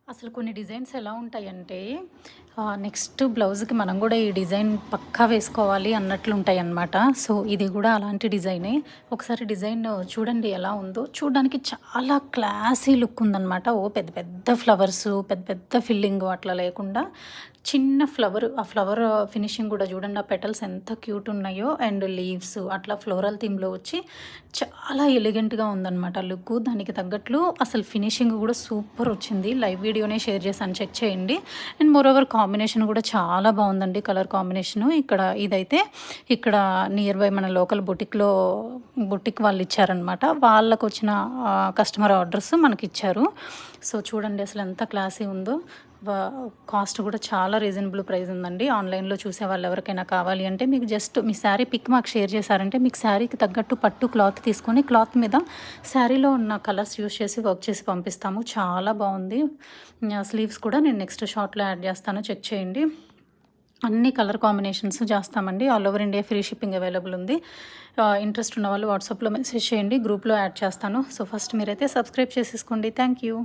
అసలు కొన్ని డిజైన్స్ ఎలా ఉంటాయంటే నెక్స్ట్ బ్లౌజ్‌కి మనం గూడా ఈ డిజైన్ పక్కా వేసుకోవాలి అన్నట్లుంటాయన్నమాట. సో, ఇది గూడా అలాంటి డిజైనే. ఒకసారి డిజైన్ చూడండి ఎలా ఉందో. చూడ్డానికి చాలా క్లాసీ లుక్ ఉందనమాట. పెద్ద పెద్ద ఫ్లవర్సు, పెద్ద పెద్ద ఫిల్లింగు అట్లా లేకుండా చిన్న ఆ ఫ్లవర్ ఫినిషింగ్ గూడా చూడండి. ఆ పెటల్స్ ఎంత క్యూట్ ఉన్నాయో అండ్ లీవ్స్ అట్లా ఫ్లోరల్ థీమ్‌లో వచ్చి చాలా ఎలిగెంట్‌గా ఉందనమాట లుక్కు. దానికి తగ్గట్లు అసలు ఫినిషింగ్ గూడా సూపర్ వచ్చింది. లైవ్ వీడియోనే షేర్ చేశాను, చెక్ చేయండి. అండ్ మోరోవర్ కాంబినేషన్ కూడా చాలా బాగుందండి. కలర్ కాంబినేషను ఇక్కడ నియర్ బై మన లోకల్ బొటిక్ వాళ్ళు ఇచ్చారనమాట. వాళ్ళకొచ్చిన కస్టమర్ ఆర్డర్స్ మనకిచ్చారు. సో, చూడండి అసలు ఎంత క్లాసీ ఉందో. కాస్ట్ కూడా చాలా రీజనబుల్ ప్రైస్ ఉందండి. ఆన్లైన్‌లో చూసే వాళ్ళు ఎవరికైనా కావాలి అంటే మీకు జస్ట్ మీ శారీ పిక్ మాకు షేర్ చేశారంటే మీకు శారీకి తగ్గట్టు పట్టు క్లాత్ తీసుకొని క్లాత్ మీద శారీలో ఉన్న కలర్స్ యూజ్ చేసి వర్క్ చేసి పంపిస్తాము. చాలా బాగుంది. స్లీవ్స్ కూడా నేను నెక్స్ట్ షార్ట్‌లో యాడ్ చేస్తాను, చెక్ చేయండి. అన్ని కలర్ కాంబినేషన్స్ చేస్తామండి. All over India free shipping available ఉంది. ఇంట్రెస్ట్ ఉన్న వాళ్ళు వాట్సాప్‌లో మెసేజ్ చేయండి, గ్రూప్‌లో యాడ్ చేస్తాను. సో, ఫస్ట్ మీరైతే సబ్స్క్రైబ్ చేసేసుకోండి. Thank you.